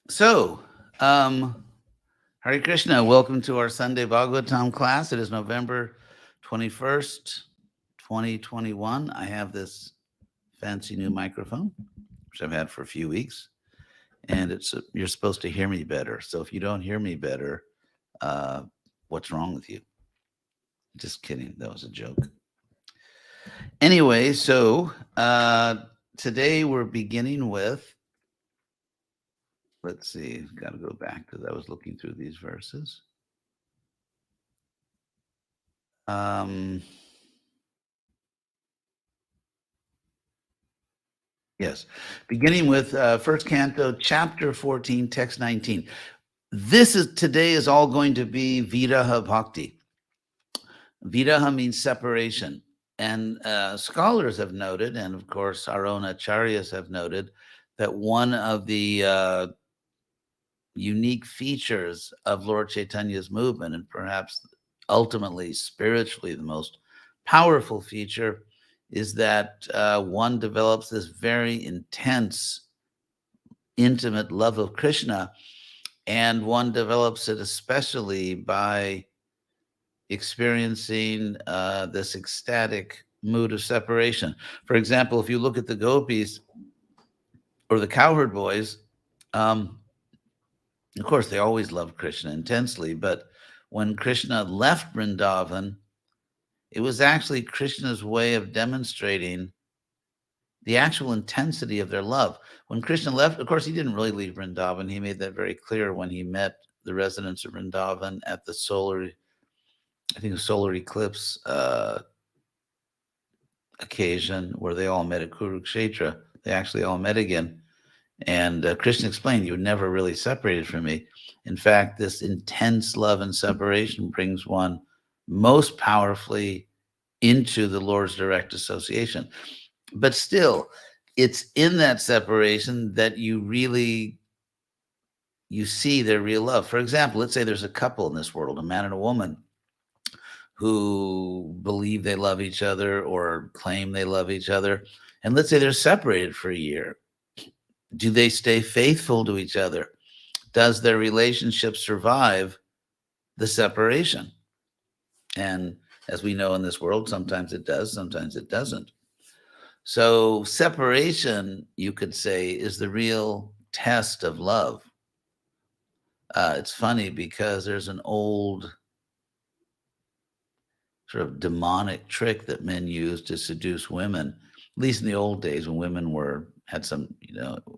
So, Hare Krishna, welcome to our Sunday Bhagavatam class. It is November 21st, 2021. I have this fancy new microphone, which I've had for a few weeks, and you're supposed to hear me better. So if you don't hear me better, uh, what's wrong with you? Just kidding. That was a joke. Anyway, today we're beginning with, let's see, got to go back because I was looking through these verses. Um, yes, beginning with first canto, chapter 14, text 19. Today is all going to be Viraha Bhakti. Viraha means separation. And scholars have noted, and of course our own acharyas have noted, that one of the unique features of Lord Chaitanya's movement, and perhaps ultimately spiritually the most powerful feature, is that one develops this very intense, intimate love of Krishna, and one develops it especially by experiencing this ecstatic mood of separation. For example, if you look at the gopis or the cowherd boys, of course, they always loved Krishna intensely, but when Krishna left Vrindavan, it was actually Krishna's way of demonstrating the actual intensity of their love. When Krishna left, of course, he didn't really leave Vrindavan. He made that very clear when he met the residents of Vrindavan at the solar eclipse occasion where they all met at Kurukshetra. They actually all met again. And Krishna explained, you never really separated from me. In fact, this intense love and separation brings one most powerfully into the Lord's direct association. But still, it's in that separation that you see their real love. For example, let's say there's a couple in this world, a man and a woman, who believe they love each other or claim they love each other. And let's say they're separated for a year. Do they stay faithful to each other? Does their relationship survive the separation? And as we know in this world, sometimes it does, sometimes it doesn't. So, separation, you could say, is the real test of love. It's funny because there's an old sort of demonic trick that men use to seduce women, at least in the old days when women had some,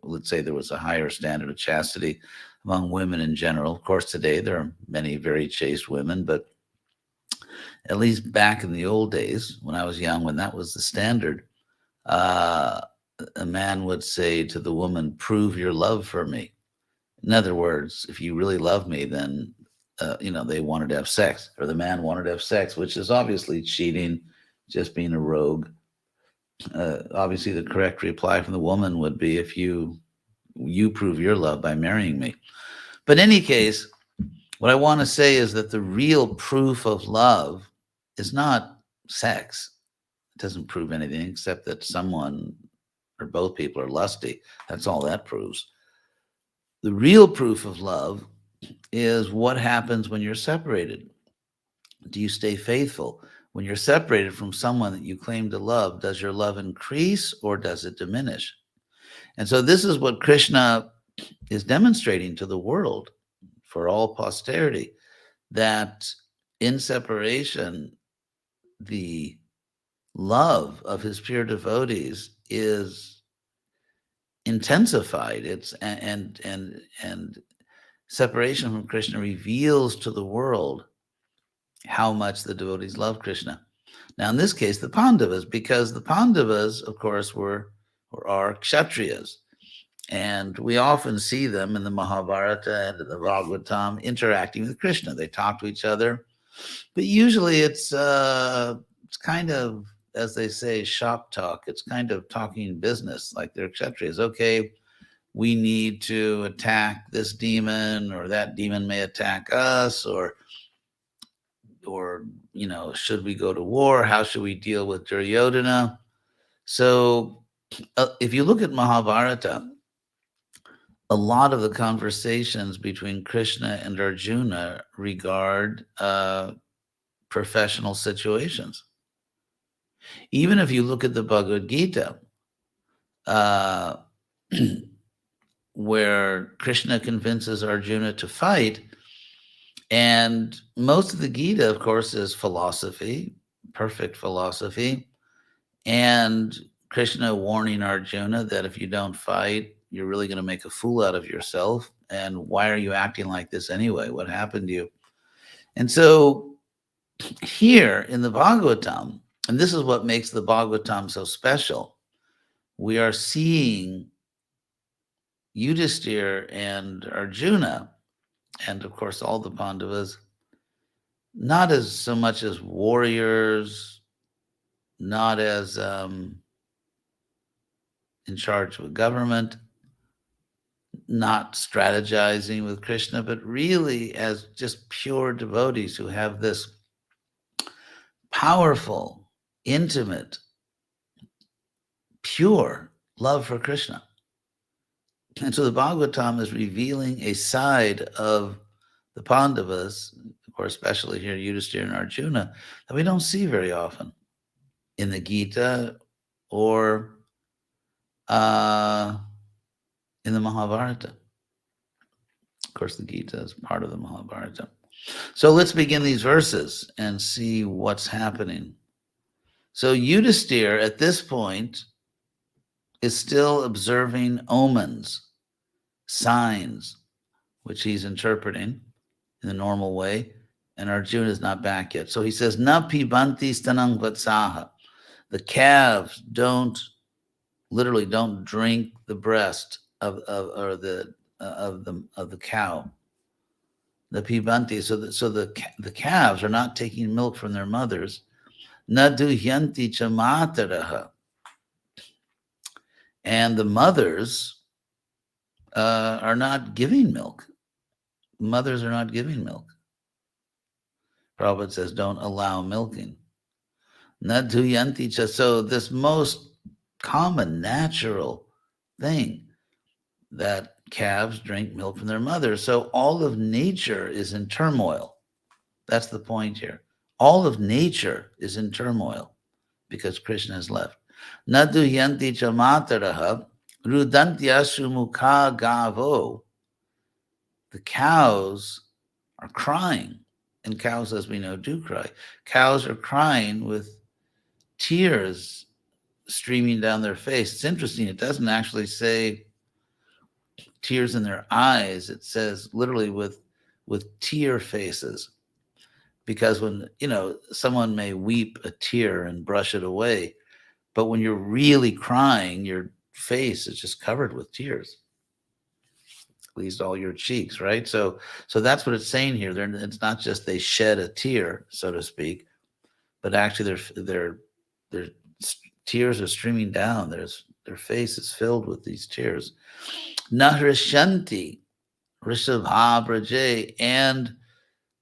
let's say there was a higher standard of chastity among women in general. Of course, today there are many very chaste women, but at least back in the old days when I was young, when that was the standard, uh, a man would say to the woman, "Prove your love for me." In other words, if you really love me, then they wanted to have sex, or the man wanted to have sex, which is obviously cheating, just being a rogue. Obviously, the correct reply from the woman would be, if you prove your love by marrying me. But in any case, what I want to say is that the real proof of love is not sex. It doesn't prove anything except that someone or both people are lusty. That's all that proves. The real proof of love is what happens when you're separated. Do you stay faithful? When you're separated from someone that you claim to love, does your love increase or does it diminish? And so this is what Krishna is demonstrating to the world for all posterity, that in separation, the love of his pure devotees is intensified. And separation from Krishna reveals to the world how much the devotees love Krishna. Now, in this case, the Pandavas, because the Pandavas, of course, are Kshatriyas. And we often see them in the Mahabharata and in the Bhagavatam interacting with Krishna. They talk to each other, but usually it's kind of, as they say, shop talk. It's kind of talking business, like they're Kshatriyas. Okay, we need to attack this demon, or that demon may attack us, or should we go to war? How should we deal with Duryodhana? So if you look at Mahabharata, a lot of the conversations between Krishna and Arjuna regard professional situations. Even if you look at the Bhagavad Gita, uh, where Krishna convinces Arjuna to fight, and most of the Gita, of course, is philosophy, perfect philosophy, and Krishna warning Arjuna that if you don't fight, you're really going to make a fool out of yourself. And why are you acting like this anyway? What happened to you? And so here in the Bhagavatam, and this is what makes the Bhagavatam so special, we are seeing Yudhisthira and Arjuna, and of course all the Pandavas, not as so much as warriors, not as in charge of a government, not strategizing with Krishna, but really as just pure devotees who have this powerful, intimate, pure love for Krishna. And so the Bhagavatam is revealing a side of the Pandavas, or especially here Yudhisthira and Arjuna, that we don't see very often in the Gita or in the Mahabharata. Of course, the Gita is part of the Mahabharata. So let's begin these verses and see what's happening. So Yudhisthira at this point is still observing omens, signs, which he's interpreting in the normal way, and Arjuna is not back yet. So he says, Na pibanti stanang vatsaha. The calves literally don't drink the breast of the cow. The pibanti, so the calves are not taking milk from their mothers. Nadu hyanti chamataraha. And the mothers are not giving milk. Mothers are not giving milk. Prabhupada says, don't allow milking. Nadu hyanti cha. So this most common, natural thing that calves drink milk from their mothers. So all of nature is in turmoil. That's the point here. All of nature is in turmoil because Krishna has left. Nadu hyanti cha mataraha rudantyashu mukha gavo. The cows are crying, and cows, as we know, do cry. Cows are crying with tears streaming down their face. It's interesting. It doesn't actually say tears in their eyes. It says literally with tear faces. Because when, someone may weep a tear and brush it away, but when you're really crying, your face is just covered with tears. At least all your cheeks, right? So that's what it's saying here. It's not just they shed a tear, so to speak, but actually their tears are streaming down. Their face is filled with these tears. Nahrishanti, Rishabhabraje, and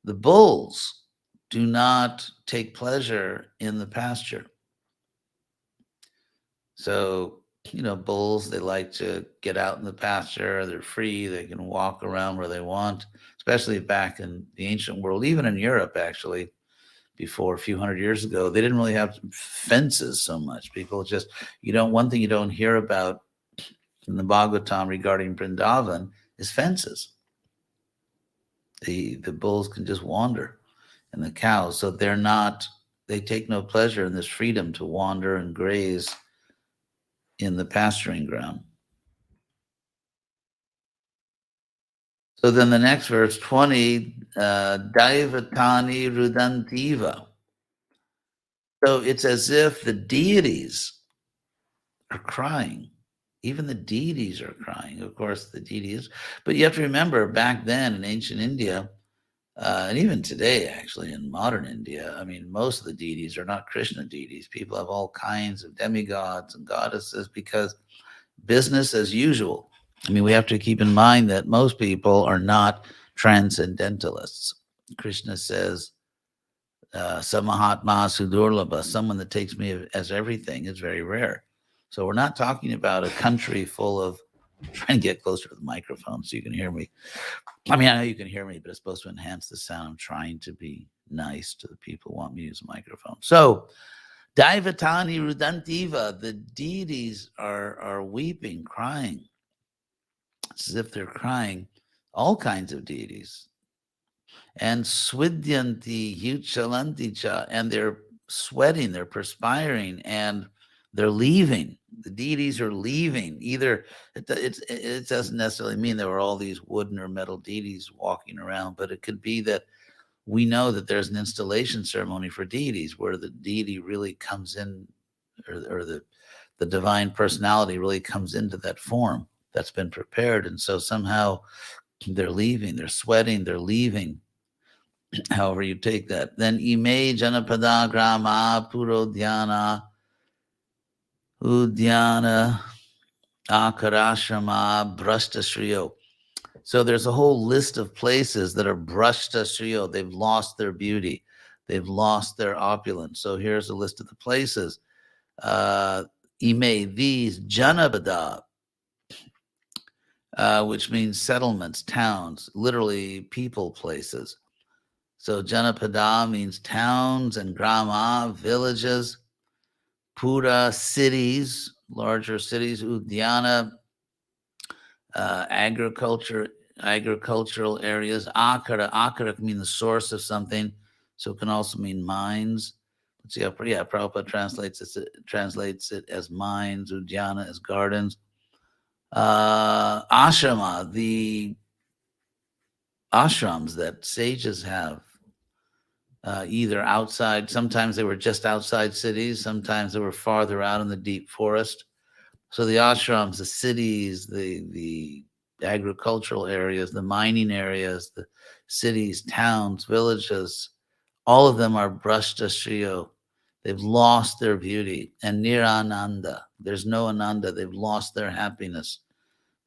the bulls do not take pleasure in the pasture. So, bulls, they like to get out in the pasture. They're free. They can walk around where they want, especially back in the ancient world, even in Europe, actually, before a few hundred years ago. They didn't really have fences so much. People just, one thing you don't hear about in the Bhagavatam regarding Vrindavan is fences. The bulls can just wander, and the cows. So they take no pleasure in this freedom to wander and graze in the pasturing ground. So then the next verse, 20, Daivatani Rudantiva. So it's as if the deities are crying. Even the deities are crying. Of course, the deities. But you have to remember, back then in ancient India, and even today, actually, in modern India, most of the deities are not Krishna deities. People have all kinds of demigods and goddesses because business as usual. We have to keep in mind that most people are not transcendentalists. Krishna says, Samahatma Sudurlabha, someone that takes me as everything is very rare. So we're not talking about a country full of trying to get closer to the microphone so you can hear me. I mean, I know you can hear me, but it's supposed to enhance the sound. I'm trying to be nice to the people who want me to use a microphone. So, Daivatani Rudantiva, the deities are weeping, crying. It's as if they're crying, all kinds of deities. And Swidyanti Huchalanticha, and they're sweating, they're perspiring, and they're leaving. The deities are leaving. Either it doesn't necessarily mean there were all these wooden or metal deities walking around, but it could be that we know that there's an installation ceremony for deities where the deity really comes in, or the divine personality really comes into that form that's been prepared. And so somehow they're leaving, they're sweating, they're leaving, however you take that. Then Ime Janapada Grama Puro Dhyana Udhyana Akarashrama Brashta Shriyo. So there's a whole list of places that are Brashta Shriyo. They've lost their beauty. They've lost their opulence. So here's a list of the places. Ime, these Janabada, which means settlements, towns, literally people, places. So Janapada means towns, and Grama, villages, Pura, cities, larger cities, Udhyana, agricultural areas, Akara can mean the source of something, so it can also mean mines. Let's see how, Prabhupada translates it as mines, Udhyana as gardens. Ashrama, the ashrams that sages have, either outside, sometimes they were just outside cities, sometimes they were farther out in the deep forest. So the ashrams, the cities, the agricultural areas, the mining areas, the cities, towns, villages, all of them are Brashta Shriyo. They've lost their beauty. And Nirananda, there's no Ananda. They've lost their happiness.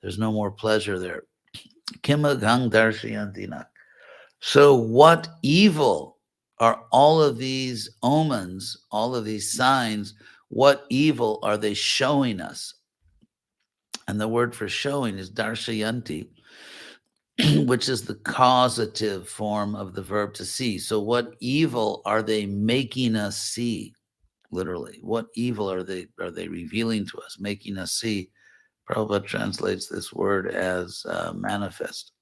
There's no more pleasure there. Kimagang Darshayantina. So what evil are all of these omens, all of these signs? What evil are they showing us? And the word for showing is darshayanti, which is the causative form of the verb to see. So what evil are they making us see? Literally, what evil are they revealing to us, making us see? Prabhupada translates this word as manifest.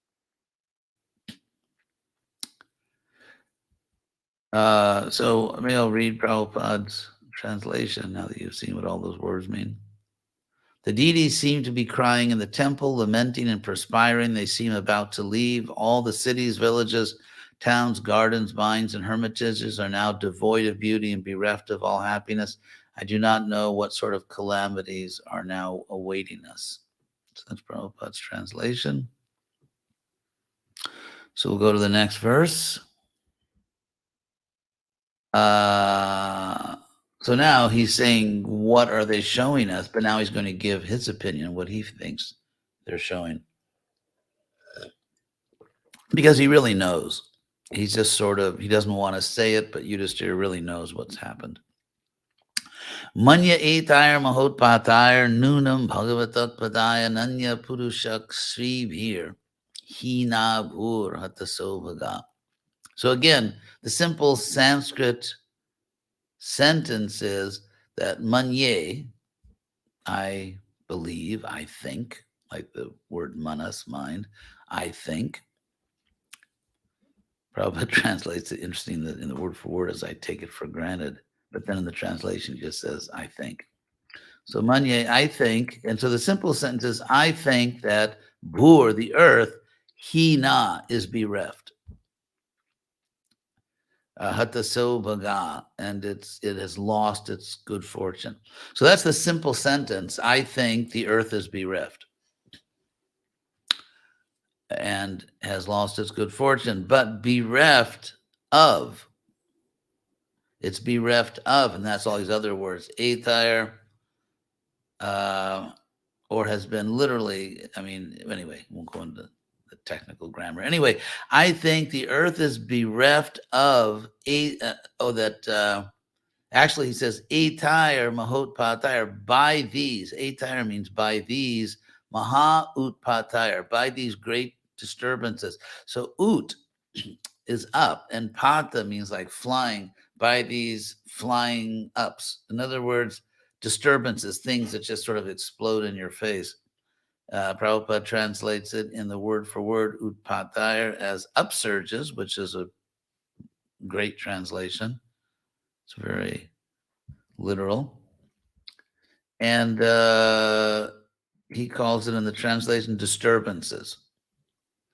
So maybe I'll read Prabhupada's translation now that you've seen what all those words mean. The deities seem to be crying in the temple, lamenting and perspiring. They seem about to leave. All the cities, villages, towns, gardens, mines, and hermitages are now devoid of beauty and bereft of all happiness. I do not know what sort of calamities are now awaiting us. So that's Prabhupada's translation. So we'll go to the next verse. So now he's saying, what are they showing us? But now he's going to give his opinion, what he thinks they're showing. Because he really knows. He's just sort of, he doesn't want to say it, but Yudhishthira really knows what's happened. Manya etayar mahotpatayar nunam bhagavatak padaya nanya purushak sribhir hina bhur hatasobhaga. So again, the simple Sanskrit sentence is that manye, I believe, I think, like the word manas, mind, I think. Prabhupada translates it interesting that in the word for word as I take it for granted, but then in the translation it just says, I think. So manye, I think, and so the simple sentence is, I think that bhur, the earth, hina, is bereft. Hataso bhaga, and it has lost its good fortune. So that's the simple sentence. I think the earth is bereft and has lost its good fortune, but bereft of. It's bereft of, and that's all these other words. Etayr, or has been literally, I mean, anyway, won't go into the technical grammar. Anyway, I think the earth is bereft of, actually he says, Etayr mahot patayr, by these. Etayr means by these Maha Utpatayar, by these great disturbances. So ut is up, and pata means like flying, by these flying ups. In other words, disturbances, things that just sort of explode in your face. Prabhupada translates it in the word for word utpatayar as upsurges, which is a great translation. It's very literal. And he calls it in the translation disturbances.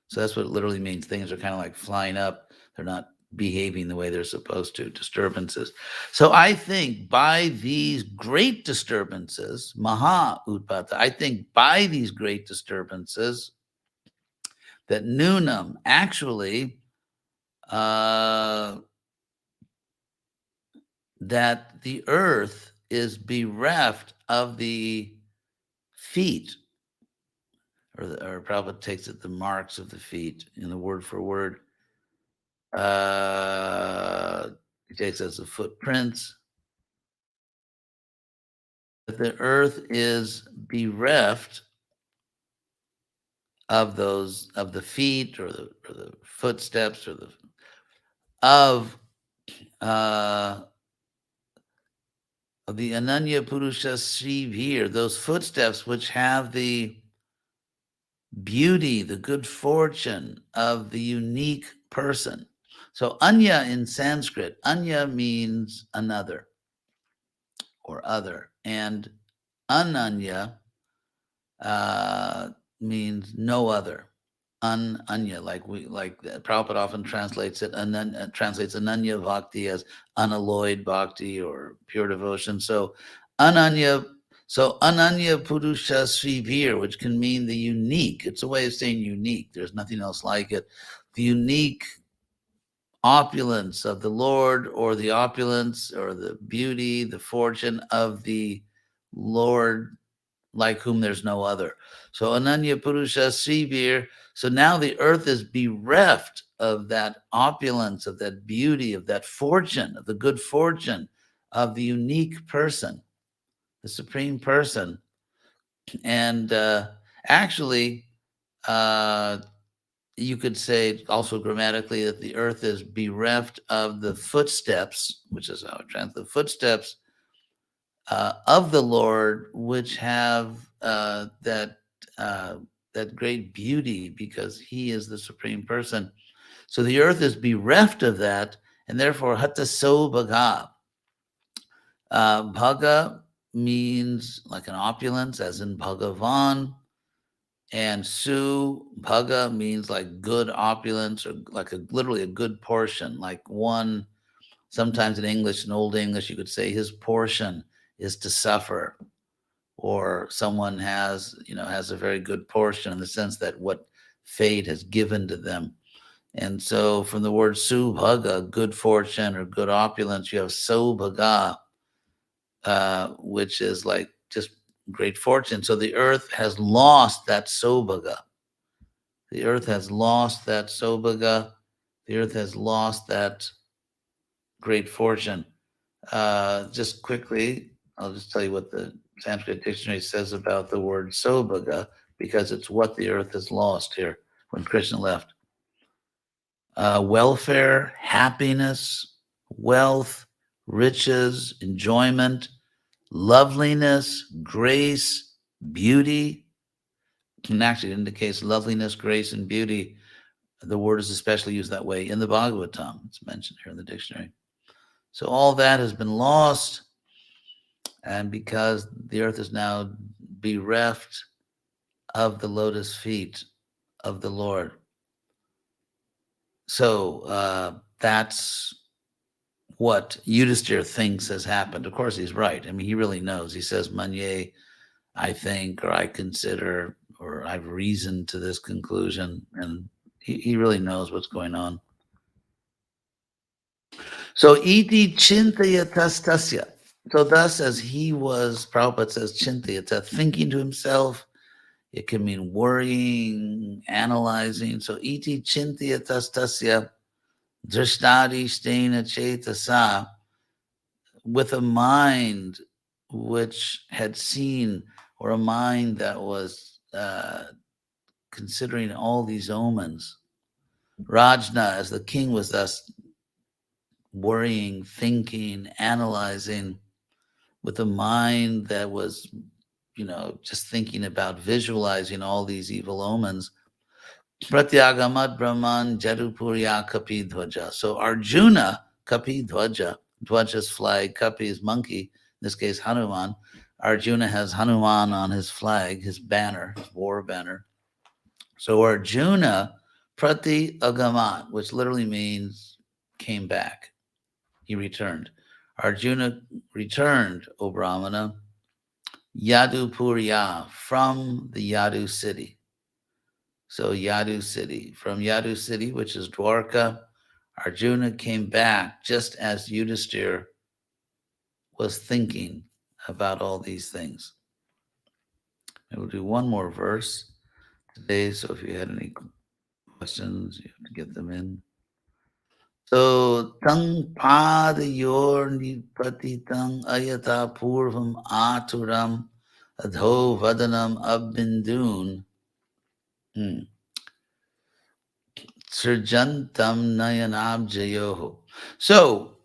So that's what it literally means. Things are kind of like flying up. They're not behaving the way they're supposed to, disturbances. So I think by these great disturbances, Maha Utpata, I think by these great disturbances, that Nunam actually, that the earth is bereft of the feet, or Prabhupada takes it the marks of the feet in the word for word. He takes as the footprints. That the earth is bereft of those, of the feet or the footsteps or the of the Ananya Purusha Srivir, those footsteps which have the beauty, the good fortune of the unique person. So Anya in Sanskrit, Anya means another or other, and Ananya means no other. Anya, like Prabhupada often translates it, and then translates Ananya Bhakti as unalloyed bhakti or pure devotion. So Ananya Purusha Srivir, which can mean the unique. It's a way of saying unique. There's nothing else like it. The unique opulence of the Lord, or the opulence or the beauty, the fortune of the Lord, like whom there's no other. So Ananya Purusha Srivir. So now the earth is bereft of that opulence, of that beauty, of that fortune, of the good fortune of the unique person, the supreme person. And actually, you could say also grammatically that the earth is bereft of the footsteps, which is how it translates, the footsteps of the Lord, which have that great beauty, because He is the supreme person. So the earth is bereft of that, and therefore hataso bhaga. Bhaga means like an opulence, as in Bhagavan, and su bhaga means like good opulence, or like literally a good portion, like one. Sometimes in English, in Old English, you could say his portion is to suffer, or someone has a very good portion in the sense that what fate has given to them. And so from the word subhaga, good fortune or good opulence, you have sobhaga, which is like just great fortune. So the earth has lost that sobhaga. The earth has lost that sobhaga. The earth has lost that great fortune. Just quickly, I'll just tell you what the Sanskrit dictionary says about the word sobhaga, because it's what the earth has lost here when Krishna left. Welfare, happiness, wealth, riches, enjoyment, loveliness, grace, beauty. And actually, it indicates loveliness, grace, and beauty. The word is especially used that way in the Bhagavatam. It's mentioned here in the dictionary. So all that has been lost, and because the earth is now bereft of the lotus feet of the Lord. So that's what Yudhisthira thinks has happened. Of course, he's right. I mean, he really knows. He says, Manye, I think, or I consider, or I've reasoned to this conclusion. And he really knows what's going on. So, iti chintayatastasya. So, thus, as he was, Prabhupada says, chintayata, thinking to himself. It can mean worrying, analyzing. So, iti chintayatastasya drishtadi stena chetasa, with a mind which had seen, or a mind that was considering all these omens. Rajna, as the king was thus worrying, thinking, analyzing, with a mind that was, just thinking about visualizing all these evil omens. Pratyagamat Brahman Jadupurya Kapi Dhwaja. So Arjuna, Kapi Dhwaja, Dhwaja's flag, Kapi is monkey, in this case Hanuman. Arjuna has Hanuman on his flag, his banner, his war banner. So Arjuna, Prati Agamat, which literally means came back. He returned. Arjuna returned, O Brahmana, Yadupurya, from the Yadu city. So Yadu city. From Yadu city, which is Dwarka, Arjuna came back just as Yudhishthira was thinking about all these things. And we'll do one more verse today. So if you had any questions, you have to get them in. So tang padayor nipatitang ayata purvam aturam adho vadanam abindun. Srijantam nayanabjayoho. So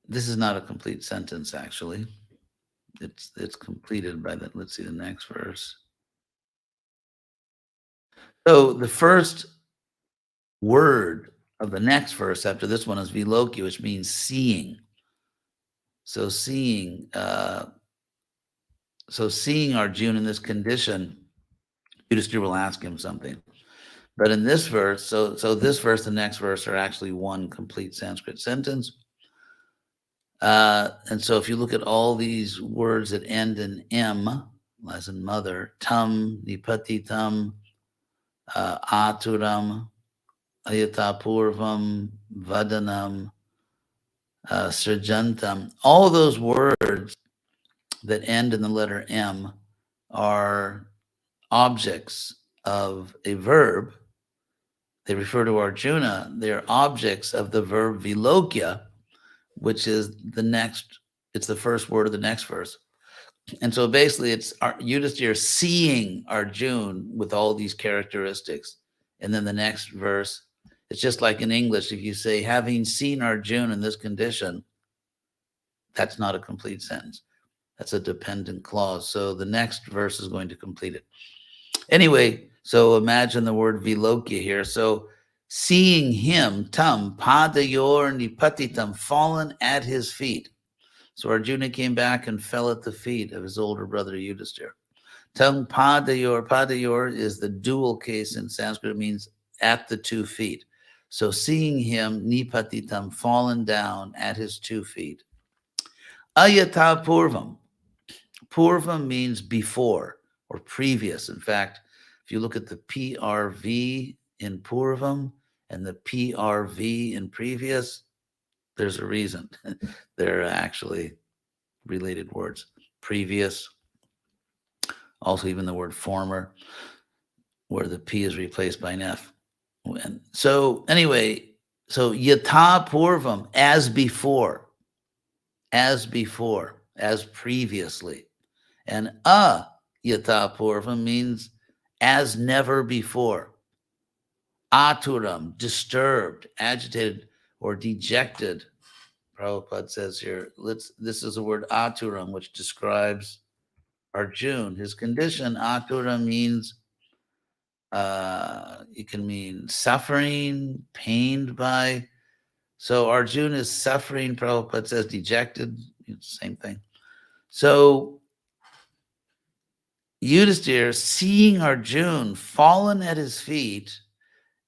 this is not a complete sentence, actually. It's completed by the, let's see the next verse. So the first word of the next verse after this one is viloki, which means seeing. So seeing Arjuna in this condition, Yudhishthira will ask him something. But in this verse, so this verse, the next verse are actually one complete Sanskrit sentence. And so if you look at all these words that end in M, as in mother, tam, nipatitam, aturam, ayatapurvam, vadanam, srijantam, all those words that end in the letter M are objects of a verb. They refer to Arjuna. They're objects of the verb vilokya, which is it's the first word of the next verse. And so basically it's Yudhishthira seeing Arjuna with all these characteristics. And then the next verse, it's just like in English, if you say, having seen Arjuna in this condition, that's not a complete sentence. That's a dependent clause. So the next verse is going to complete it. Anyway, so imagine the word vilokya here. So seeing him, tam, padayor nipatitam, fallen at his feet. So Arjuna came back and fell at the feet of his older brother Yudhishthira. Tam padayor is the dual case in Sanskrit. It means at the 2 feet. So seeing him, nipatitam, fallen down at his 2 feet. Ayata purvam. Purvam means before or previous. In fact, if you look at the PRV in Purvam and the PRV in previous, there's a reason. They're actually related words. Previous, also even the word former, where the P is replaced by an F. And so anyway, so yata purvam, as before, as previously. And yata purvam means as never before. Aturam, disturbed, agitated, or dejected. Prabhupada says here, this is the word aturam, which describes Arjuna. His condition, aturam means, it can mean suffering, pained by. So Arjuna is suffering, Prabhupada says dejected, same thing. So Yudhishthira seeing Arjuna fallen at his feet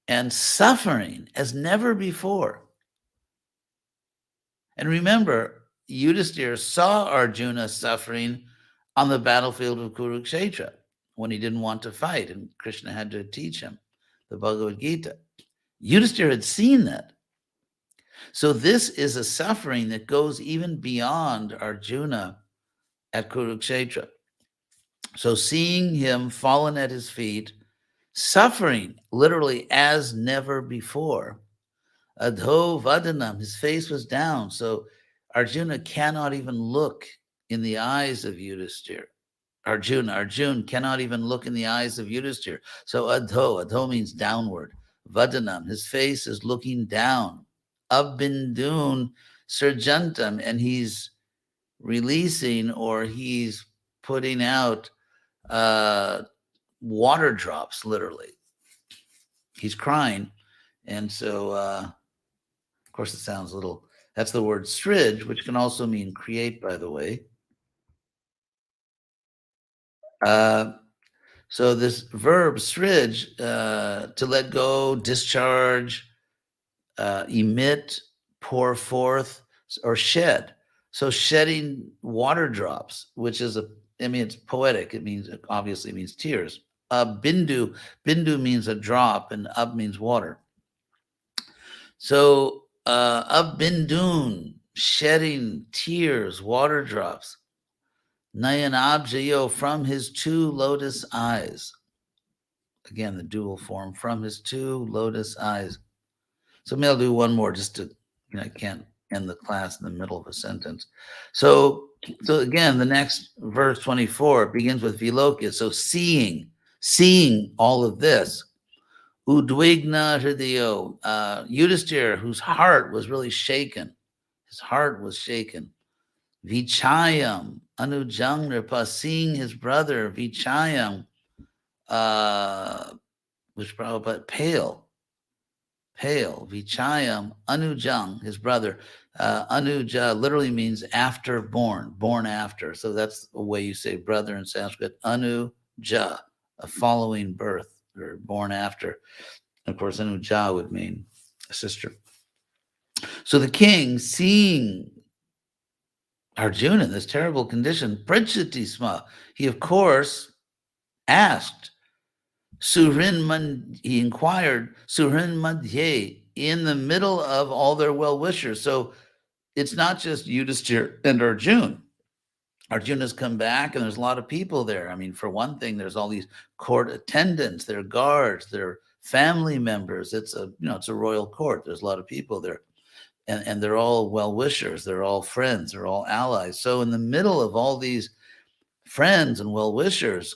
and suffering as never before. And remember, Yudhishthira saw Arjuna suffering on the battlefield of Kurukshetra when he didn't want to fight, and Krishna had to teach him the Bhagavad Gita. Yudhishthira had seen that. So this is a suffering that goes even beyond Arjuna at Kurukshetra. So seeing him fallen at his feet, suffering literally as never before. Adho vadanam, his face was down. So Arjuna cannot even look in the eyes of Yudhishthira. Arjun cannot even look in the eyes of Yudhishthira. So adho means downward. Vadanam, his face is looking down. Abindun surjantam, and he's releasing, or he's putting out water drops, literally. He's crying. And so, of course, it sounds a little, that's the word srij, which can also mean create, by the way. So this verb srij, to let go, discharge, emit, pour forth, or shed. So shedding water drops, which is it's poetic. It obviously means tears. Bindu means a drop, and ab means water. So bindun, shedding tears, water drops. Nayanabjayo, from his two lotus eyes. Again, the dual form, from his two lotus eyes. So maybe I'll do one more just to, I can't end the class in the middle of a sentence. So again, the next verse 24 begins with vilokya. So seeing all of this. Udwigna hridayo, Yudhishthira, whose heart was really shaken. His heart was shaken. Vichayam, Anujang Nripa, seeing his brother, Vichayam, which Prabhupada, pale, Vichayam, Anujang, his brother. Anuja literally means after born after. So that's a way you say brother in Sanskrit. Anuja, a following birth, or born after. Of course, Anuja would mean a sister. So the king, seeing Arjuna in this terrible condition, Prijati Sma, he of course asked, he inquired, Surin Madhye, in the middle of all their well-wishers. So it's not just Yudhishthira and Arjuna. Arjuna's come back, and there's a lot of people there. For one thing, there's all these court attendants, their guards, their family members. It's a royal court. There's a lot of people there. And they're all well-wishers. They're all friends. They're all allies. So in the middle of all these friends and well-wishers,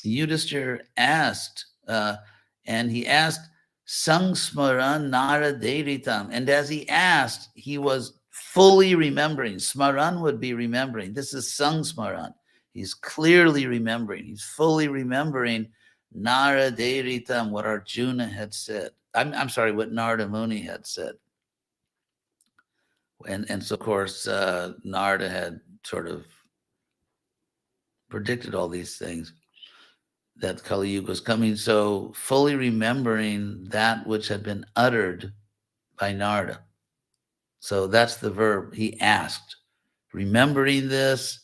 Yudhishthira asked, and he asked, Sangsmaran Nara Deritam. And as he asked, he was fully remembering. Smaran would be remembering. This is Sangsmaran. He's clearly remembering. He's fully remembering Nara Deritam, what Arjuna had said. I'm sorry, what Narada Muni had said. And so, of course, Narada had sort of predicted all these things, that Kali Yuga was coming. So fully remembering that which had been uttered by Narada. So that's the verb, he asked. Remembering this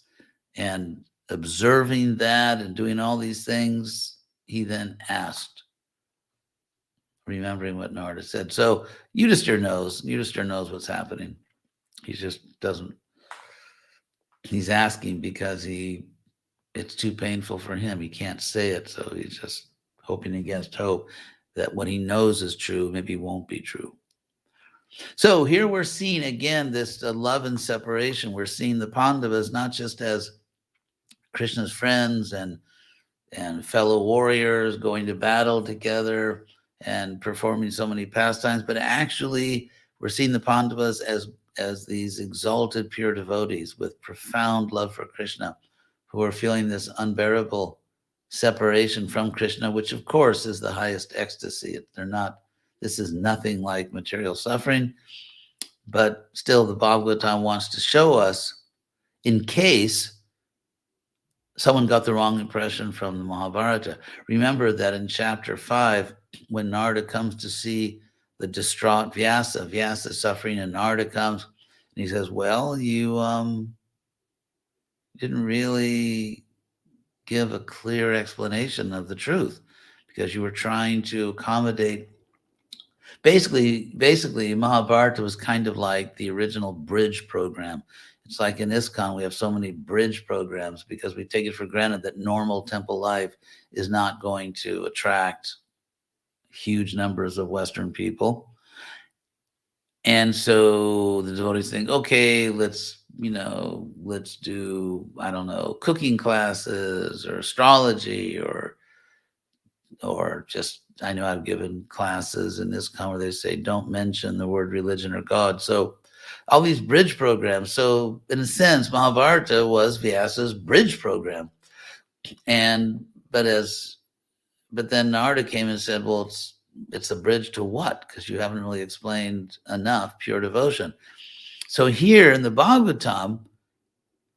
and observing that and doing all these things, he then asked, remembering what Narada said. So Yudhishthira knows what's happening. He just doesn't, he's asking because it's too painful for him. He can't say it. So he's just hoping against hope that what he knows is true, maybe won't be true. So here we're seeing again this love and separation. We're seeing the Pandavas not just as Krishna's friends and fellow warriors going to battle together and performing so many pastimes, but actually we're seeing the Pandavas as these exalted pure devotees with profound love for Krishna, who are feeling this unbearable separation from Krishna, which of course is the highest ecstasy. This is nothing like material suffering, but still the Bhagavatam wants to show us, in case someone got the wrong impression from the Mahabharata. Remember that in chapter 5, when Narada comes to see the distraught Vyasa suffering, and Narada comes and he says, well, you didn't really give a clear explanation of the truth, because you were trying to accommodate. Basically, Mahabharata was kind of like the original bridge program. It's like in ISKCON, we have so many bridge programs because we take it for granted that normal temple life is not going to attract huge numbers of Western people. And so the devotees think, okay, let's do, I don't know, cooking classes or astrology or just, I know I've given classes in this kind where they say, don't mention the word religion or God. So all these bridge programs. So in a sense, Mahabharata was Vyasa's bridge program. And, but then Narada came and said, well, it's a bridge to what? Because you haven't really explained enough pure devotion. So here in the Bhagavatam,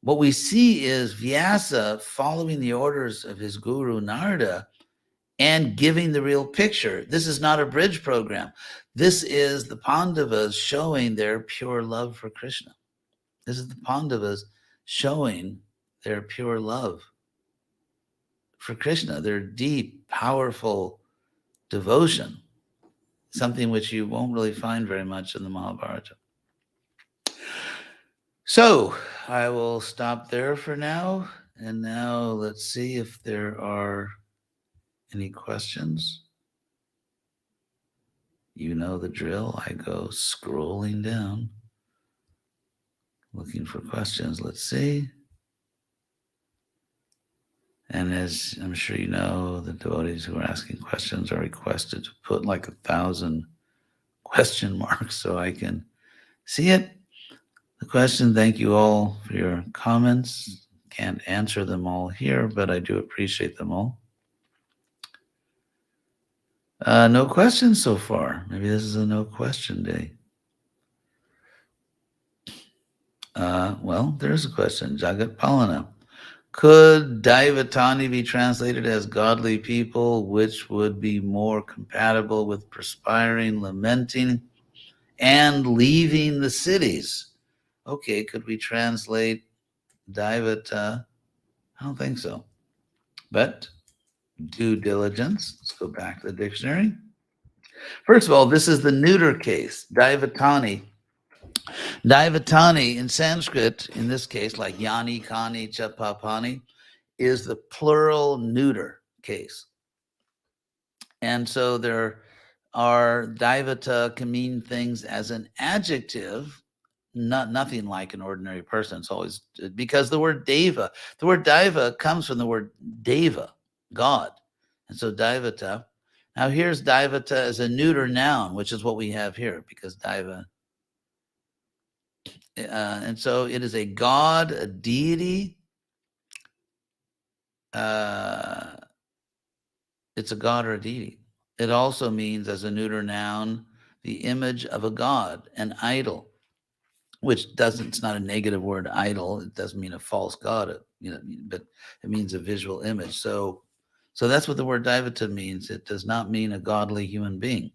what we see is Vyasa following the orders of his guru Narada and giving the real picture. This is not a bridge program. This is the Pandavas showing their pure love for Krishna. This is the Pandavas showing their pure love for Krishna, their deep, powerful devotion, something which you won't really find very much in the Mahabharata. So I will stop there for now. And now let's see if there are any questions. You know the drill. I go scrolling down, looking for questions. Let's see. And as I'm sure you know, the devotees who are asking questions are requested to put like 1,000 question marks so I can see it. The question, thank you all for your comments. Can't answer them all here, but I do appreciate them all. No questions so far. Maybe this is a no question day. Well, there's a question. Jagat Palana. Could Daivatani be translated as godly people, which would be more compatible with perspiring, lamenting, and leaving the cities? Okay, could we translate Daivata? I don't think so. But due diligence. Let's go back to the dictionary. First of all, this is the neuter case, Daivatani. Daivatani in Sanskrit, in this case, like Yani, Kani, Chapapani, is the plural neuter case. And so there are Daivata can mean things as an adjective, nothing like an ordinary person. It's always because the word Deva, the word Daiva comes from the word Deva, God. And so Daivata. Now here's Daivata as a neuter noun, which is what we have here because Daiva. And so it is a god, a deity. It's a god or a deity. It also means, as a neuter noun, the image of a god, an idol, which doesn't, it's not a negative word, idol. It doesn't mean a false god, but it means a visual image. So that's what the word Daivata means. It does not mean a godly human being.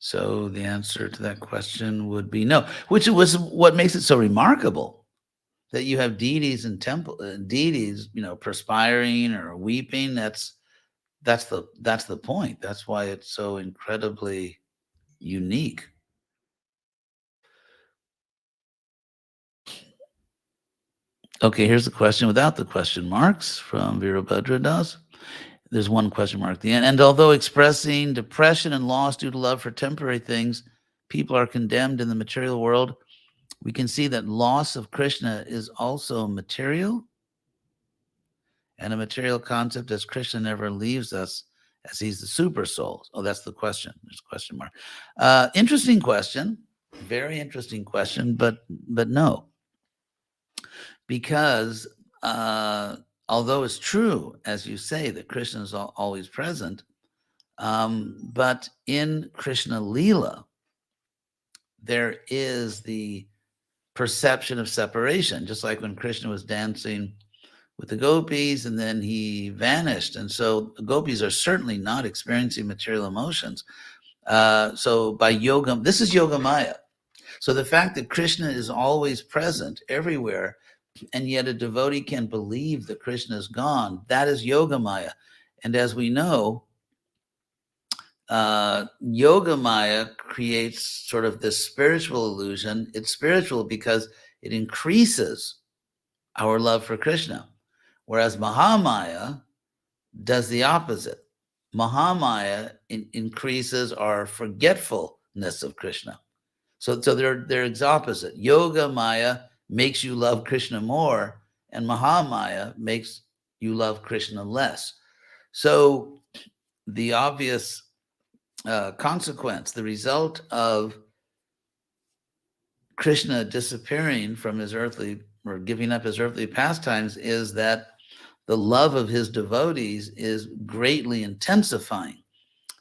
So the answer to that question would be no, which was what makes it so remarkable that you have deities and deities, perspiring or weeping. That's the point. That's why it's so incredibly unique. Okay, here's the question without the question marks from Virabhadra Das. There's one question mark at the end. And although expressing depression and loss due to love for temporary things, people are condemned in the material world, we can see that loss of Krishna is also material and a material concept, as Krishna never leaves us, as he's the super soul. Oh, that's the question. There's a question mark. Interesting question. Very interesting question, but no. Because although it's true, as you say, that Krishna is always present, but in Krishna Leela, there is the perception of separation, just like when Krishna was dancing with the gopis and then he vanished. And so the gopis are certainly not experiencing material emotions. So by yoga, this is yoga maya. So the fact that Krishna is always present everywhere, and yet a devotee can believe that Krishna is gone, that is yoga maya. And as we know, yoga maya creates sort of this spiritual illusion. It's spiritual because it increases our love for Krishna, whereas Mahamaya does the opposite. Mahamaya increases our forgetfulness of Krishna. So they're opposite. Yoga Maya makes you love Krishna more, and Mahamaya makes you love Krishna less. So the obvious consequence, the result of Krishna disappearing from his earthly or giving up his earthly pastimes is that the love of his devotees is greatly intensifying.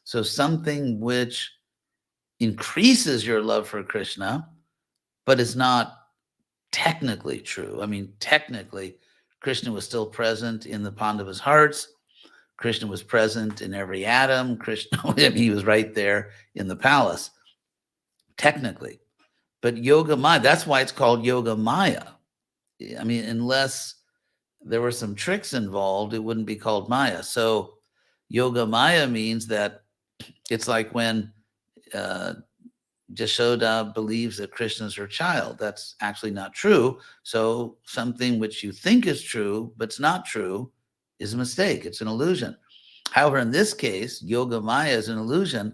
So something which increases your love for Krishna, but is not technically true. I mean, technically, Krishna was still present in the Pandavas' hearts. Krishna was present in every atom. Krishna, he was right there in the palace, technically. But Yoga Maya, that's why it's called Yoga Maya. I mean, unless there were some tricks involved, it wouldn't be called Maya. So Yoga Maya means that it's like when Jashoda believes that Krishna is her child. That's actually not true. So something which you think is true, but it's not true, is a mistake. It's an illusion. However, in this case, Yoga Maya is an illusion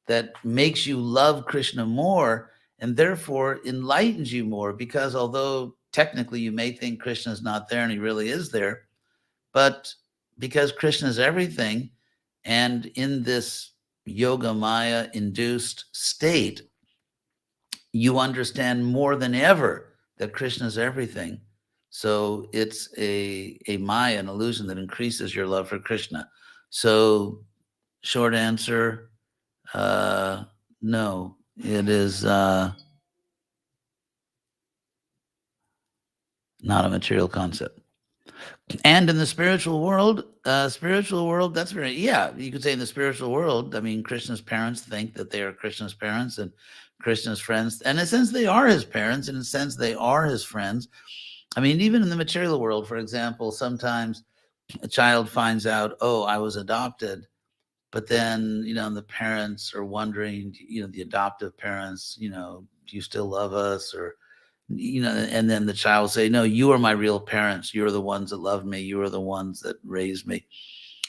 that makes you love Krishna more and therefore enlightens you more, because although technically you may think Krishna is not there and he really is there, but because Krishna is everything, and in this Yoga Maya induced state, you understand more than ever that Krishna is everything. So it's a Maya, an illusion that increases your love for Krishna. So short answer, no, it is not a material concept. And in the spiritual world, that's very, yeah, you could say in the spiritual world, I mean, Krishna's parents think that they are Krishna's parents, and Krishna's friends, and in a sense, they are his parents, and in a sense, they are his friends. I mean, even in the material world, for example, sometimes a child finds out, oh, I was adopted, but then, the parents are wondering, the adoptive parents, do you still love us? Or, and then the child will say, no, you are my real parents. You are the ones that loved me. You are the ones that raised me.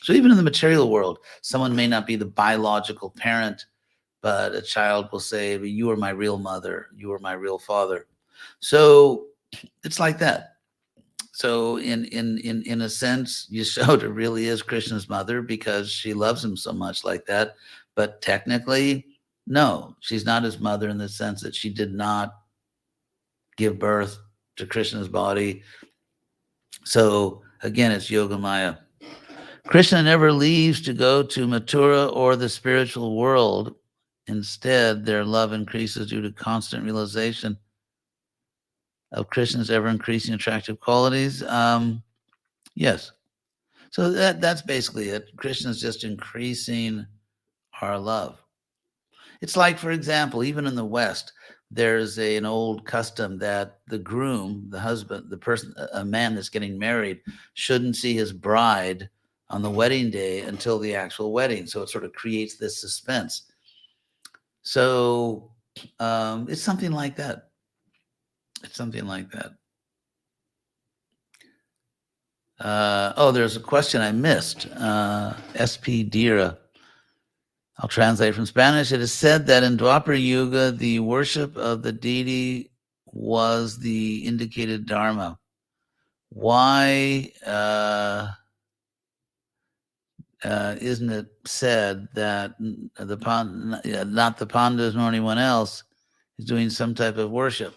So even in the material world, someone may not be the biological parent, but a child will say, you are my real mother. You are my real father. So it's like that. So in a sense, Yashoda really is Krishna's mother because she loves him so much like that. But technically, no, she's not his mother in the sense that she did not give birth to Krishna's body. So again, it's Yoga Maya. Krishna never leaves to go to Mathura or the spiritual world. Instead, their love increases due to constant realization of Krishna's ever-increasing attractive qualities. Yes. So that's basically it. Krishna's just increasing our love. It's like, for example, even in the West, there's an old custom that the groom, the husband, the person, a man that's getting married, shouldn't see his bride on the wedding day until the actual wedding. So it sort of creates this suspense. So it's something like that. It's something like that. There's a question I missed. SP Dira. I'll translate from Spanish. It is said that in Dwapara Yuga, the worship of the deity was the indicated dharma. Why isn't it said that not the Pandavas nor anyone else is doing some type of worship?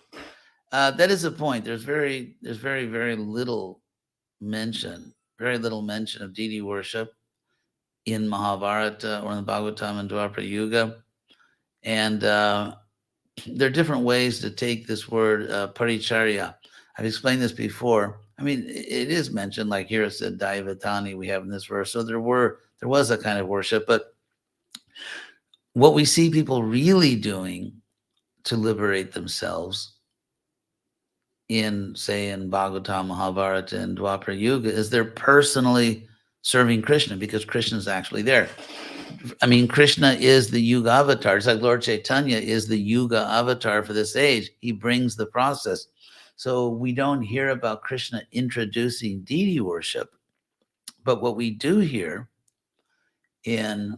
That is a point. There's very little mention, of deity worship in Mahabharata or in the Bhagavatam and Dwapara Yuga. And there are different ways to take this word paricharya. I've explained this before. I mean, it is mentioned, like here it said Daivatani we have in this verse. So there was a kind of worship, but what we see people really doing to liberate themselves in Bhagavatam, Mahabharata, and Dwapara Yuga is they're personally serving Krishna because Krishna is actually there. I mean, Krishna is the Yuga avatar. It's like Lord Chaitanya is the Yuga avatar for this age. He brings the process. So we don't hear about Krishna introducing deity worship. But what we do hear in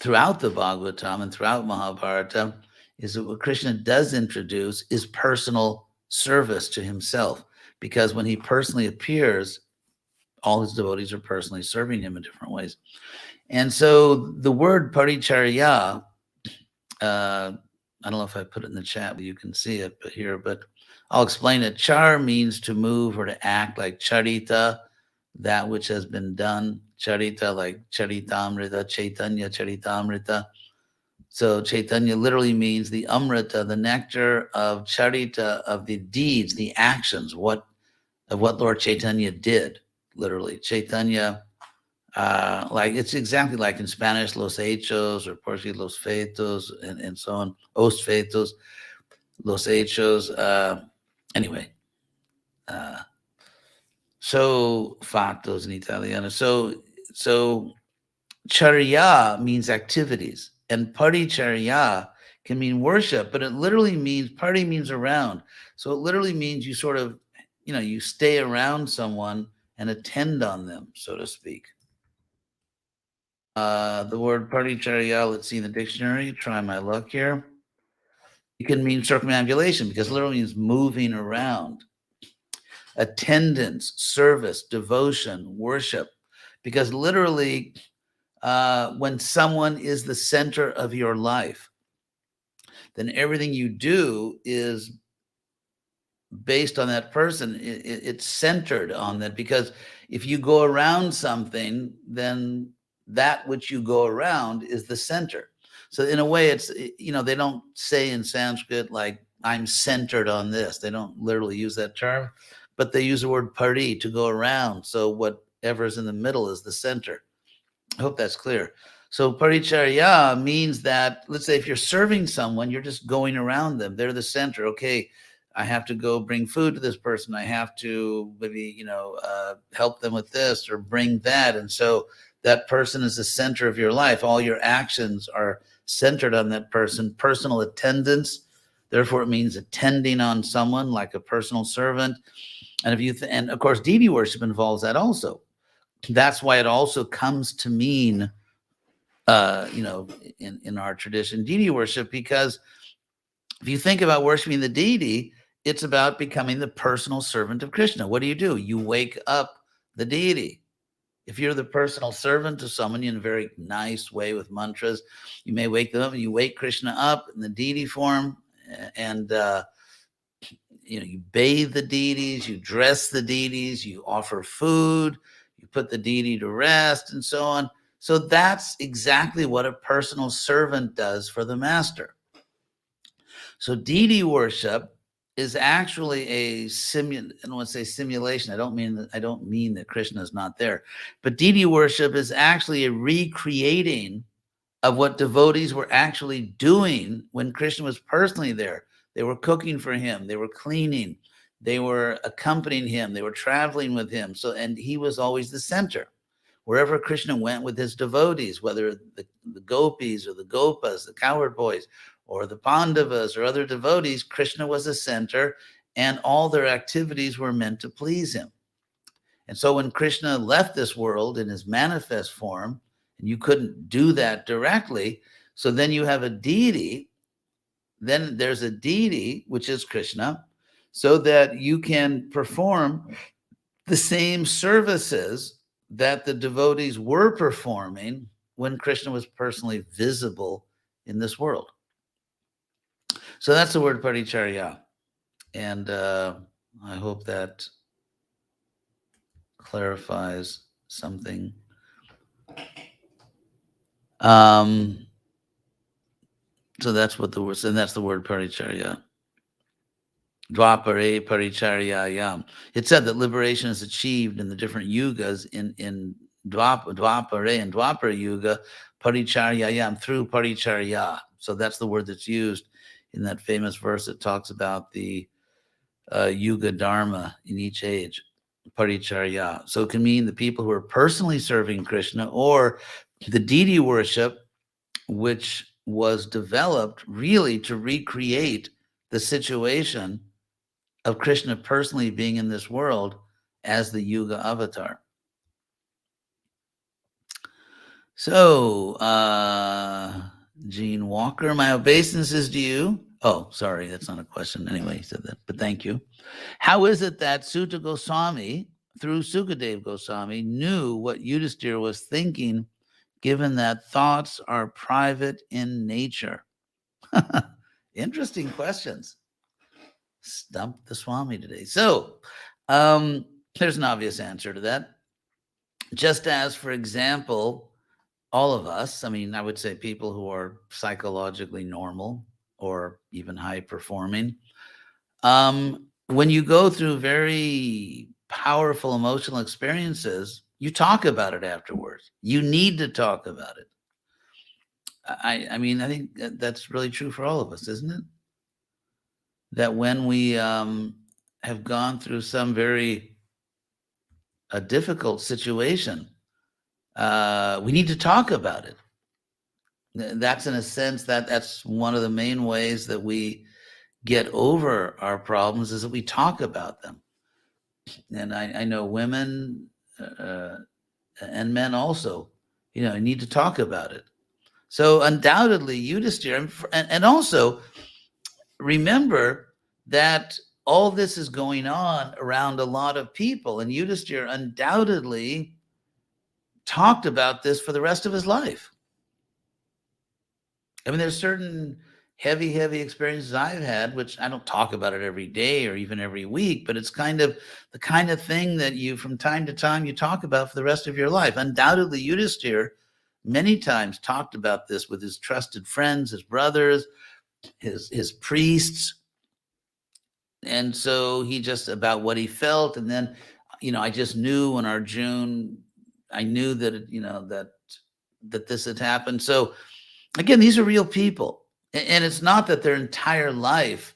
throughout the Bhagavatam and throughout Mahabharata is that what Krishna does introduce is personal service to himself, because when he personally appears, all his devotees are personally serving him in different ways. And so the word paricharya, I don't know if I put it in the chat, but you can see it but I'll explain it. Char means to move or to act, like charita, that which has been done. Charita, like charitamrita, Chaitanya Charitamrita. So Chaitanya literally means the amrita, the nectar of charita, of the deeds, the actions, what Lord Chaitanya did, literally. Chaitanya, like it's exactly like in Spanish, los hechos, or Portuguese, los feitos, and so on. Os feitos, los hechos. Anyway, so fatos in Italiano. So charya means activities, and paricharya can mean worship, but it literally means, pari means around. So it literally means you sort of, you stay around someone and attend on them, so to speak. The word paricharya, let's see in the dictionary, try my luck here. It can mean circumambulation, because it literally means moving around. Attendance, service, devotion, worship, because literally when someone is the center of your life, then everything you do is based on that person. It's centered on that, because if you go around something, then that which you go around is the center. So in a way, it's, they don't say in Sanskrit, like, I'm centered on this. They don't literally use that term, but they use the word pari, to go around. So whatever's in the middle is the center. I hope that's clear. So paricharya means that, let's say if you're serving someone, you're just going around them. They're the center. Okay, I have to go bring food to this person. I have to maybe, help them with this or bring that. And so that person is the center of your life. All your actions are centered on that person. Personal attendance, therefore it means attending on someone like a personal servant. And and of course, deity worship involves that also. That's why it also comes to mean, in our tradition, deity worship, because if you think about worshiping the deity, it's about becoming the personal servant of Krishna. What do? You wake up the deity. If you're the personal servant to someone in a very nice way with mantras, you may wake them up, and you wake Krishna up in the deity form, and you bathe the deities, you dress the deities, you offer food, you put the deity to rest, and so on. So that's exactly what a personal servant does for the master. So deity worship is actually I don't want to say simulation. I don't mean that Krishna is not there, but deity worship is actually a recreating of what devotees were actually doing when Krishna was personally there. They were cooking for him, they were cleaning, they were accompanying him, they were traveling with him. And he was always the center. Wherever Krishna went with his devotees, whether the gopis or the gopas, the cowherd boys, or the Pandavas or other devotees, Krishna was the center, and all their activities were meant to please him. And so when Krishna left this world in his manifest form, and you couldn't do that directly, so then you have a deity, then there's a deity, which is Krishna, so that you can perform the same services that the devotees were performing when Krishna was personally visible in this world. So that's the word paricharya. And I hope that clarifies something. So that's what the word, and that's the word paricharya. Dvapare paricharyayam. It said that liberation is achieved in the different yugas in Dvapare and Dwapara yuga, paricharyayam, through paricharya. So that's the word that's used in that famous verse that talks about the yuga dharma in each age, paricharya. So it can mean the people who are personally serving Krishna, or the deity worship, which was developed really to recreate the situation of Krishna personally being in this world as the Yuga avatar. So, Gene Walker, my obeisances to you. Oh, sorry, that's not a question. Anyway, he said that, but thank you. How is it that Sutta Goswami, through Sukadev Goswami, knew what Yudhisthira was thinking, given that thoughts are private in nature? Interesting questions. Stumped the Swami today. So, there's an obvious answer to that. Just as, for example, all of us, I mean, I would say people who are psychologically normal or even high performing, when you go through very powerful emotional experiences, you talk about it afterwards. You need to talk about it. I mean, I think that's really true for all of us, isn't it? That when we have gone through some very difficult situation, we need to talk about it. That's in a sense that's one of the main ways that we get over our problems is that we talk about them. And I know women and men also, need to talk about it. So undoubtedly, Yudhisthira, and also remember that all this is going on around a lot of people, and Yudhisthira undoubtedly talked about this for the rest of his life. I mean, there's certain heavy experiences I've had, which I don't talk about it every day or even every week, but it's kind of the kind of thing that you, from time to time, you talk about for the rest of your life. Undoubtedly, Yudhisthira many times talked about this with his trusted friends, his brothers, his priests. And so he just about what he felt. And then, I just knew when Arjun, I knew that, that this had happened. So again, these are real people. And it's not that their entire life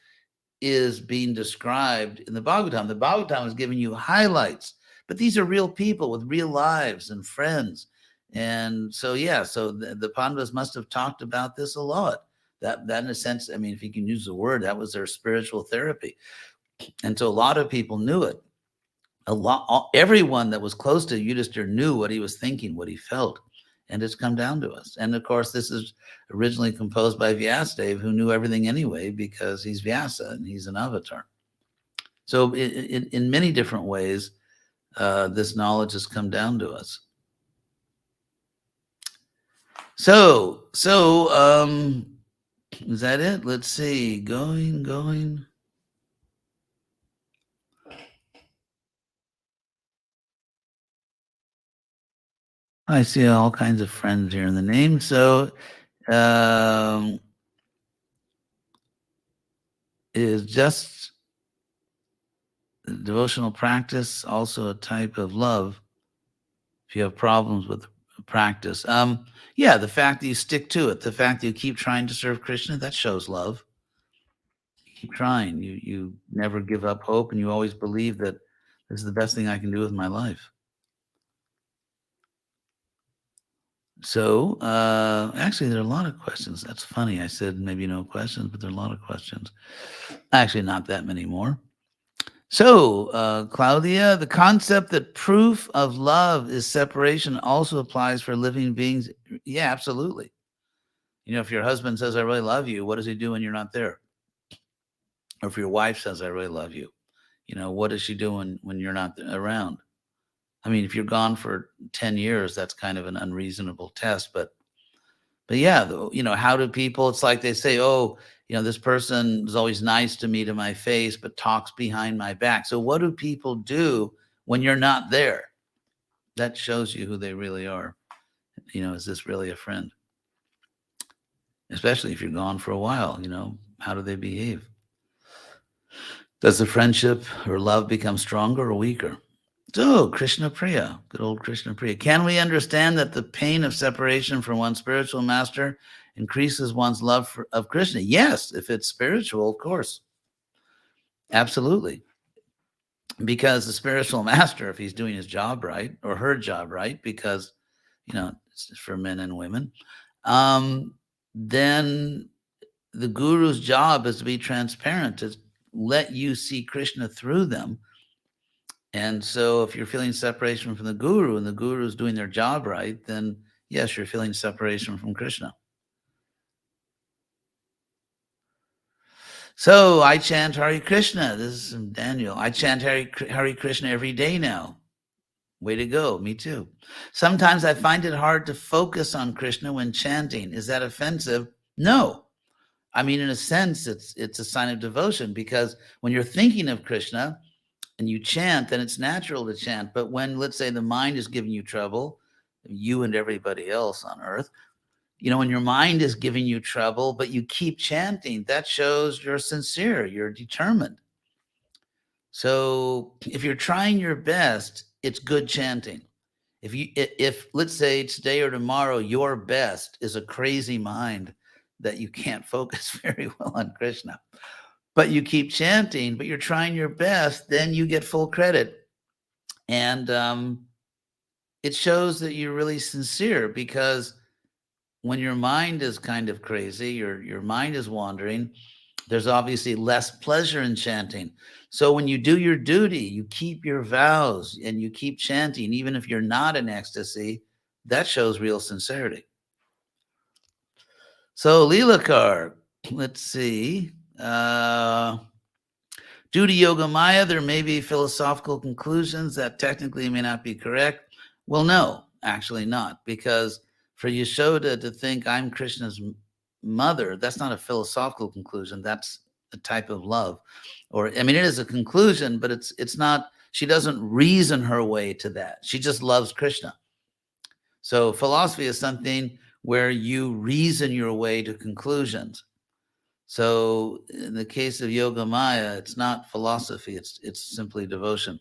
is being described in the Bhagavatam. The Bhagavatam is giving you highlights, but these are real people with real lives and friends. And so, yeah, so the Pandavas must have talked about this a lot. That in a sense, I mean, if you can use the word, that was their spiritual therapy. And so a lot of people knew it. Everyone that was close to Yudhisthira knew what he was thinking, what he felt. And it's come down to us. And of course, this is originally composed by Vyasadeva, who knew everything anyway, because he's Vyasa and he's an avatar. So in many different ways, this knowledge has come down to us. So is that it? Let's see. Going. I see all kinds of friends here in the name. So is just devotional practice also a type of love if you have problems with practice? Yeah, the fact that you stick to it, the fact that you keep trying to serve Krishna, that shows love. You keep trying. You never give up hope, and you always believe that this is the best thing I can do with my life. So actually, there are a lot of questions. That's funny. I said maybe no questions, but there are a lot of questions. Actually, not that many more. So, Claudia, the concept that proof of love is separation also applies for living beings. Yeah, absolutely. If your husband says, I really love you, what does he do when you're not there? Or if your wife says, I really love you, what is she doing when you're not around? I mean, if you're gone for 10 years, that's kind of an unreasonable test. But yeah, how do people, it's like they say, oh, this person is always nice to me to my face, but talks behind my back. So what do people do when you're not there? That shows you who they really are. Is this really a friend? Especially if you're gone for a while, how do they behave? Does the friendship or love become stronger or weaker? So, Krishna Priya, good old Krishna Priya. Can we understand that the pain of separation from one's spiritual master increases one's love of Krishna? Yes, if it's spiritual, of course. Absolutely. Because the spiritual master, if he's doing his job right or her job right, because, it's for men and women, then the guru's job is to be transparent, to let you see Krishna through them. And so if you're feeling separation from the guru and the guru is doing their job right, then Yes, you're feeling separation from Krishna. So I chant Hare Krishna. This is from Daniel. I chant Hare Krishna every day now. Way to go. Me too. Sometimes I find it hard to focus on Krishna when chanting. Is that offensive? No. I mean, in a sense, it's a sign of devotion, because when you're thinking of Krishna and you chant, then it's natural to chant. But when, let's say, the mind is giving you trouble, you and everybody else on earth, when your mind is giving you trouble, but you keep chanting, that shows you're sincere, you're determined. So if you're trying your best, it's good chanting. If let's say today or tomorrow, your best is a crazy mind that you can't focus very well on Krishna, but you keep chanting, but you're trying your best, then you get full credit. And it shows that you're really sincere, because when your mind is kind of crazy, your mind is wandering, there's obviously less pleasure in chanting. So when you do your duty, you keep your vows and you keep chanting, even if you're not in ecstasy, that shows real sincerity. So Leelakar, let's see. Due to Yoga Maya, there may be philosophical conclusions that technically may not be correct. Well, no, actually not, because for Yashoda to think I'm Krishna's mother, that's not a philosophical conclusion. That's a type of love. Or, I mean, it is a conclusion, but it's not, she doesn't reason her way to that. She just loves Krishna. So philosophy is something where you reason your way to conclusions. So in the case of Yoga Maya, it's not philosophy, it's simply devotion.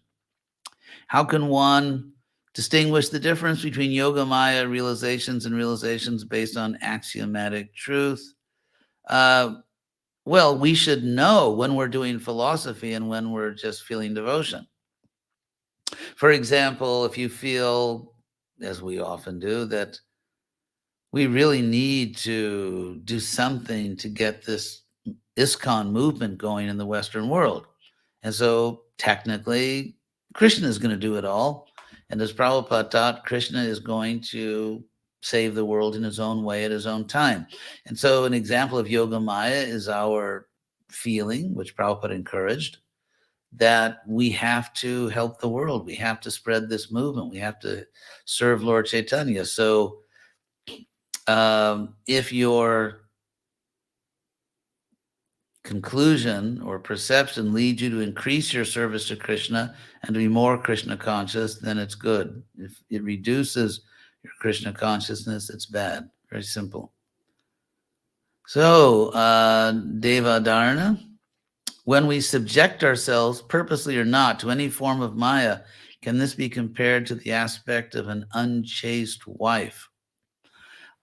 How can one distinguish the difference between Yoga Maya realizations and realizations based on axiomatic truth? Well, we should know when we're doing philosophy and when we're just feeling devotion. For example, if you feel, as we often do, that we really need to do something to get this ISKCON movement going in the Western world. And so technically, Krishna is going to do it all. And as Prabhupada taught, Krishna is going to save the world in his own way at his own time. And so an example of Yoga Maya is our feeling, which Prabhupada encouraged, that we have to help the world. We have to spread this movement. We have to serve Lord Chaitanya. So if your conclusion or perception leads you to increase your service to Krishna and to be more Krishna conscious, then it's good. If it reduces your Krishna consciousness, it's bad. Very simple. So, Deva Dharana, when we subject ourselves, purposely or not, to any form of Maya, can this be compared to the aspect of an unchaste wife?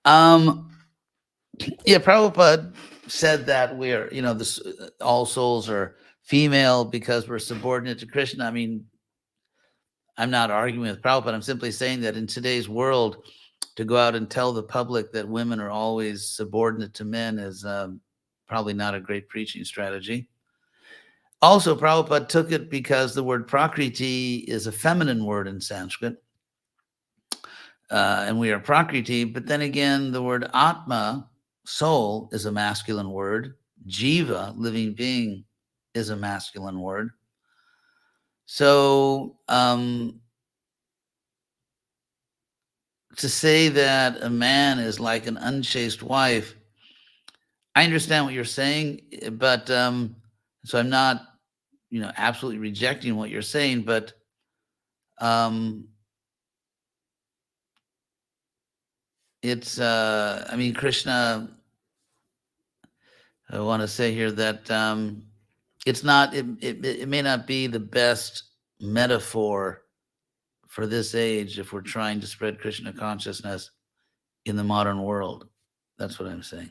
Yeah, Prabhupada said that we're, all souls are female because we're subordinate to Krishna. I mean, I'm not arguing with Prabhupada. I'm simply saying that in today's world, to go out and tell the public that women are always subordinate to men is probably not a great preaching strategy. Also, Prabhupada took it because the word prakriti is a feminine word in Sanskrit. And we are prakriti, but then again, the word atma, soul, is a masculine word. Jiva, living being, is a masculine word. So to say that a man is like an unchaste wife, I understand what you're saying, but so I'm not, absolutely rejecting what you're saying, but it's, I mean, Krishna, I want to say here that it's not, it may not be the best metaphor for this age if we're trying to spread Krishna consciousness in the modern world. That's what I'm saying.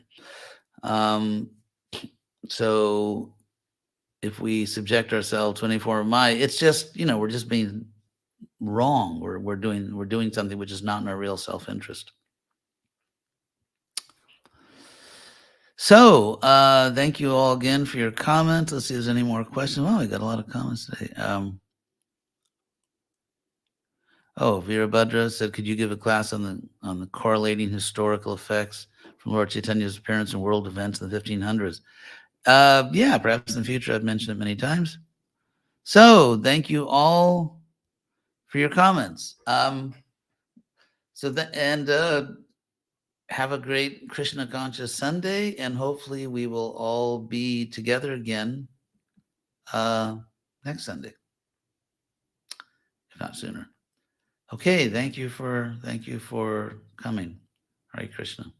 So if we subject ourselves 24 Maya, it's just, we're just being wrong. We're doing something which is not in our real self-interest. So thank you all again for your comments. Let's see if there's any more questions. Oh, we got a lot of comments today. Oh, Virabhadra said, could you give a class on the correlating historical effects from Lord Chaitanya's appearance in world events in the 1500s? Yeah, perhaps in the future. I've mentioned it many times. So thank you all for your comments. Have a great Krishna conscious Sunday, and hopefully we will all be together again next Sunday, if not sooner. Okay, thank you for coming. Hare Krishna.